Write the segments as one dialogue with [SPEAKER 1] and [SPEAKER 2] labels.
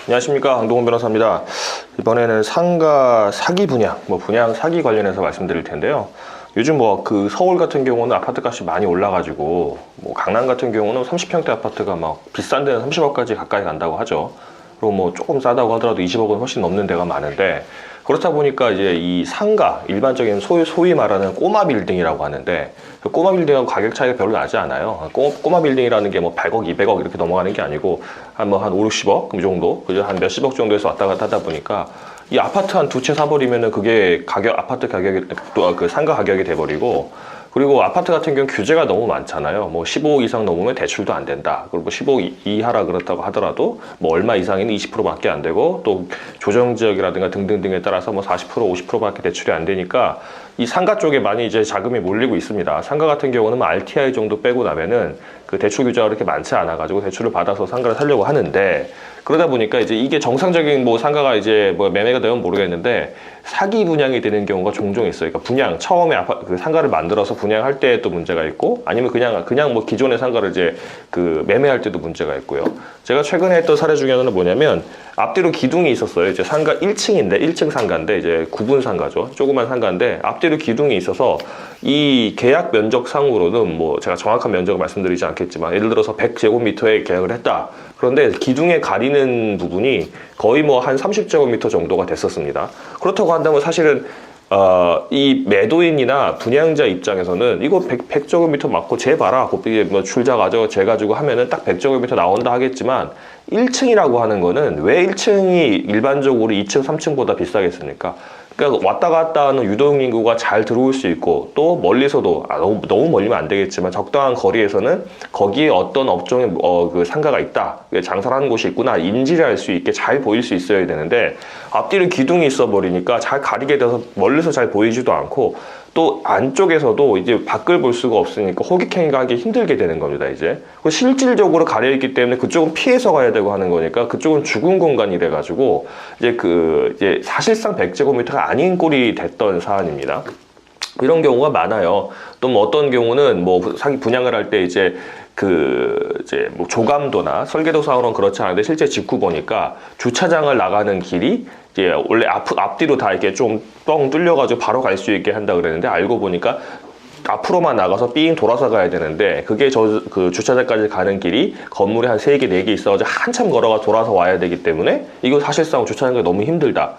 [SPEAKER 1] 안녕하십니까, 강동원 변호사입니다. 이번에는 상가 사기 분양, 분양 사기 관련해서 말씀드릴 텐데요. 요즘 서울 같은 경우는 아파트 값이 많이 올라가지고 강남 같은 경우는 30평대 아파트가 막 비싼 데는 30억까지 가까이 간다고 하죠. 그리고 조금 싸다고 하더라도 20억은 훨씬 넘는 데가 많은데, 그렇다 보니까 이제 이 상가, 일반적인 소위 말하는 꼬마 빌딩이라고 하는데, 그 꼬마 빌딩하고 가격 차이가 별로 나지 않아요. 꼬마 빌딩이라는 게 100억, 200억 이렇게 넘어가는 게 아니고 한 5, 60억 그 정도, 그죠? 한 몇십억 정도에서 왔다 갔다 하다 보니까 이 아파트 한 두 채 사버리면은 그게 아파트 가격이 또 그 상가 가격이 돼버리고, 그리고 아파트 같은 경우는 규제가 너무 많잖아요. 15억 이상 넘으면 대출도 안 된다. 그리고 15억 이하라 그렇다고 하더라도 얼마 이상에는 20%밖에 안 되고, 또 조정 지역이라든가 등등등에 따라서 40%, 50%밖에 대출이 안 되니까 이 상가 쪽에 많이 이제 자금이 몰리고 있습니다. 상가 같은 경우는 RTI 정도 빼고 나면은 그 대출 규제가 그렇게 많지 않아 가지고 대출을 받아서 상가를 사려고 하는데, 그러다 보니까 이제 이게 정상적인 상가가 이제 매매가 되면 모르겠는데 사기 분양이 되는 경우가 종종 있어요. 그러니까 분양 처음에 그 상가를 만들어서 분양할 때 또 문제가 있고, 아니면 그냥 기존의 상가를 이제 그 매매할 때도 문제가 있고요. 제가 최근에 했던 사례 중에 하나는 뭐냐면, 앞뒤로 기둥이 있었어요. 이제 상가 1층인데 1층 상가인데 이제 구분 상가죠. 조그만 상가인데 앞뒤로 기둥이 있어서 이 계약 면적 상으로는 제가 정확한 면적을 말씀드리지 않겠지만, 예를 들어서 100제곱미터에 계약을 했다. 그런데 기둥에 가리는 부분이 거의 한 30제곱미터 정도가 됐었습니다. 그렇다고 한다면 사실은 이 매도인이나 분양자 입장에서는 이거 100제곱미터 맞고 재 봐라, 출자 가지고 재 가지고 하면은 딱 100제곱미터 나온다 하겠지만, 1층이라고 하는 거는 왜 1층이 일반적으로 2층, 3층보다 비싸겠습니까? 그러니까 왔다 갔다 하는 유동인구가 잘 들어올 수 있고, 또 멀리서도 너무 멀리면 안 되겠지만 적당한 거리에서는 거기에 어떤 업종의 그 상가가 있다, 장사를 하는 곳이 있구나 인지를 할 수 있게 잘 보일 수 있어야 되는데, 앞뒤로 기둥이 있어 버리니까 잘 가리게 돼서 멀리서 잘 보이지도 않고, 또 안쪽에서도 이제 밖을 볼 수가 없으니까 호객행위가 하기 힘들게 되는 겁니다. 이제 실질적으로 가려있기 때문에 그쪽은 피해서 가야 되고 하는 거니까 그쪽은 죽은 공간이 돼가지고 이제 사실상 100제곱미터가 아닌 꼴이 됐던 사안입니다. 이런 경우가 많아요. 또 어떤 경우는 사기 분양을 할 때 이제 조감도나 설계도상으로는 그렇지 않은데 실제 직후 보니까 주차장을 나가는 길이 이제 원래 앞뒤로 다 이렇게 좀 뻥 뚫려가지고 바로 갈 수 있게 한다 그랬는데, 알고 보니까 앞으로만 나가서 삥 돌아서 가야 되는데, 그게 그 주차장까지 가는 길이 건물이 한 3개, 4개 있어가지고 한참 걸어가 돌아서 와야 되기 때문에 이거 사실상 주차장이 너무 힘들다.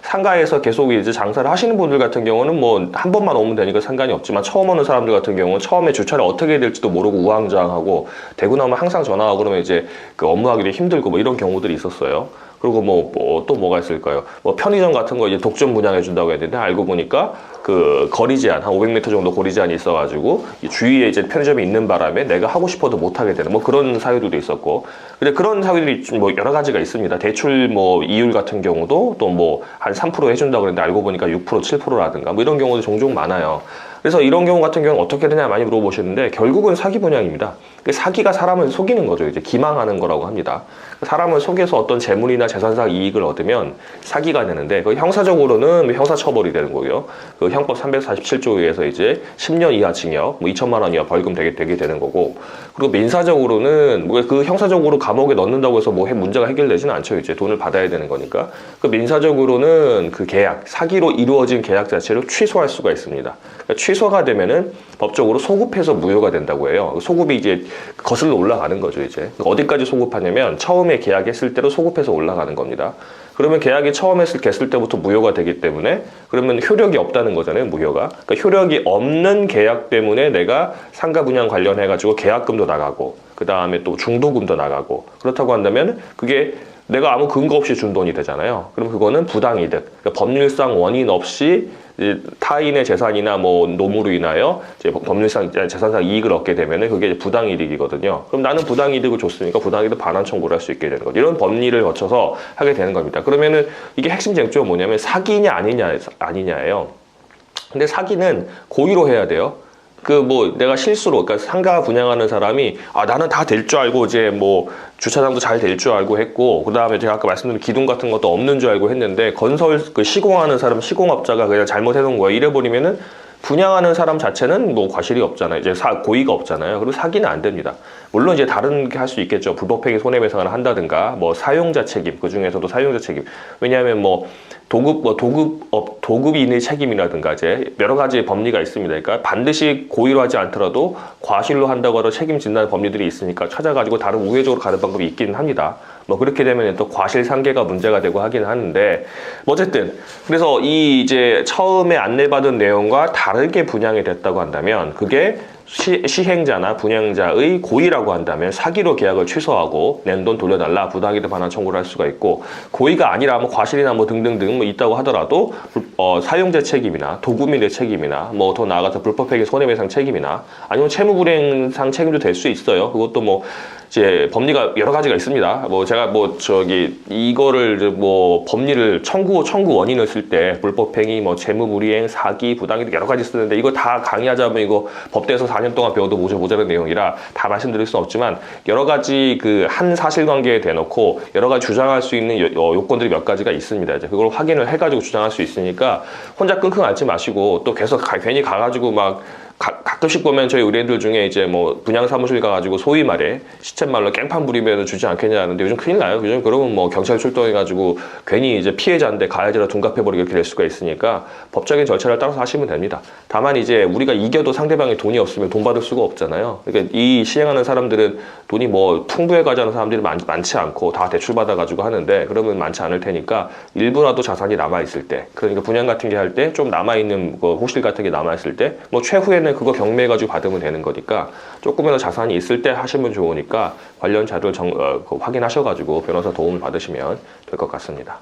[SPEAKER 1] 상가에서 계속 이제 장사를 하시는 분들 같은 경우는 한 번만 오면 되니까 상관이 없지만, 처음 오는 사람들 같은 경우는 처음에 주차를 어떻게 해야 될지도 모르고 우왕좌왕하고, 되고 나면 항상 전화하고 그러면 이제 그 업무하기도 힘들고 이런 경우들이 있었어요. 그리고 또 뭐가 있을까요? 편의점 같은 거 이제 독점 분양해 준다고 했는데, 알고 보니까 그 거리 제한, 한 500m 정도 거리 제한이 있어가지고 주위에 이제 편의점이 있는 바람에 내가 하고 싶어도 못 하게 되는 그런 사유들도 있었고. 근데 그런 사유들이 여러 가지가 있습니다. 대출 이율 같은 경우도 또 한 3% 해준다고 그랬는데 알고 보니까 6%, 7%라든가 이런 경우도 종종 많아요. 그래서 이런 경우 같은 경우는 어떻게 되냐 많이 물어보시는데, 결국은 사기 분양입니다. 사기가 사람을 속이는 거죠. 이제 기망하는 거라고 합니다. 사람을 속여서 어떤 재물이나 재산상 이익을 얻으면 사기가 되는데, 형사적으로는 형사처벌이 되는 거고요. 그 형법 347조에 의해서 이제 10년 이하 징역, 2천만 원 이하 벌금 되게 되는 거고, 그리고 민사적으로는 그 형사적으로 감옥에 넣는다고 해서 문제가 해결되지는 않죠. 이제 돈을 받아야 되는 거니까. 그 민사적으로는 그 계약, 사기로 이루어진 계약 자체를 취소할 수가 있습니다. 그러니까 취소가 되면은 법적으로 소급해서 무효가 된다고 해요. 소급이 이제 거슬러 올라가는 거죠. 이제 어디까지 소급하냐면 처음에 계약했을 때로 소급해서 올라가는 겁니다. 그러면 계약이 처음 했을 때부터 무효가 되기 때문에, 그러면 효력이 없다는 거잖아요, 무효가. 그러니까 효력이 없는 계약 때문에 내가 상가 분양 관련해가지고 계약금도 나가고, 그 다음에 또 중도금도 나가고, 그렇다고 한다면 그게 내가 아무 근거 없이 준 돈이 되잖아요. 그럼 그거는 부당이득. 그러니까 법률상 원인 없이 타인의 재산이나 노무로 인하여 이제 법률상 재산상 이익을 얻게 되면은 그게 부당이득이거든요. 그럼 나는 부당이득을 줬으니까 부당이득 반환 청구를 할 수 있게 되는 거죠. 이런 법리를 거쳐서 하게 되는 겁니다. 그러면은 이게 핵심 쟁점은 뭐냐면 사기냐 아니냐예요. 근데 사기는 고의로 해야 돼요. 내가 실수로, 그러니까 상가 분양하는 사람이, 나는 다 될 줄 알고, 이제 주차장도 잘 될 줄 알고 했고, 그 다음에 제가 아까 말씀드린 기둥 같은 것도 없는 줄 알고 했는데, 시공하는 사람, 시공업자가 그냥 잘못해 놓은 거야. 이래버리면은 분양하는 사람 자체는 뭐 과실이 없잖아요. 이제 고의가 없잖아요. 그리고 사기는 안 됩니다. 물론 이제 다른 게 할 수 있겠죠. 불법행위 손해배상을 한다든가, 뭐 사용자 책임, 그 중에서도 사용자 책임. 왜냐하면 뭐 도급인의 책임이라든가 이제 여러 가지 법리가 있습니다. 그러니까 반드시 고의로 하지 않더라도 과실로 한다고 하더라도 책임진다는 법리들이 있으니까 찾아가지고 다른 우회적으로 가는 방법이 있기는 합니다. 뭐 그렇게 되면 또 과실상계가 문제가 되고 하긴 하는데, 뭐 어쨌든 그래서 이 이제 처음에 안내받은 내용과 다르게 분양이 됐다고 한다면 그게 시행자나 분양자의 고의라고 한다면 사기로 계약을 취소하고 낸 돈 돌려달라, 부당이득 반환 청구를 할 수가 있고, 고의가 아니라 뭐 과실이나 뭐 등등등 뭐 있다고 하더라도 사용자 책임이나 도구민의 책임이나 뭐 더 나아가서 불법행위 손해배상 책임이나 아니면 채무불이행상 책임도 될 수 있어요. 그것도 뭐 이제 법리가 여러 가지가 있습니다. 뭐 제가 뭐 이거를 뭐 법리를 청구 원인을 쓸 때 불법행위, 뭐 채무불이행, 사기, 부당이득 여러 가지 쓰는데 이거 다 강의하자면 이거 법대에서 4년 동안 배워도 모자란 내용이라 다 말씀드릴 수는 없지만, 여러 가지 그 한 사실관계에 대놓고 여러 가지 주장할 수 있는 요건들이 몇 가지가 있습니다. 이제 그걸 확인을 해가지고 주장할 수 있으니까 혼자 끙끙 앓지 마시고, 또 계속 괜히 가가지고 막 가끔씩 보면 저희 의뢰인들 중에 이제 뭐 분양 사무실 가가지고 소위 말해 시쳇말로 깽판 부리면 주지 않겠냐는데 요즘 큰일 나요. 요즘 그러면 뭐 경찰 출동해가지고 괜히 이제 피해자인데 가해자로 둔갑해버리고 이렇게 될 수가 있으니까 법적인 절차를 따라서 하시면 됩니다. 다만 이제 우리가 이겨도 상대방이 돈이 없으면 돈 받을 수가 없잖아요. 그러니까 이 시행하는 사람들은 돈이 뭐 풍부해가지 않은 사람들이 많지 않고 다 대출받아가지고 하는데, 그러면 많지 않을 테니까 일부라도 자산이 남아있을 때, 그러니까 분양 같은 게 할 때 좀 남아있는 그 호실 같은 게 남아있을 때 뭐 최후에는 그거 경매해가지고 받으면 되는 거니까 조금이라도 자산이 있을 때 하시면 좋으니까 관련 자료를 확인하셔가지고 변호사 도움을 받으시면 될 것 같습니다.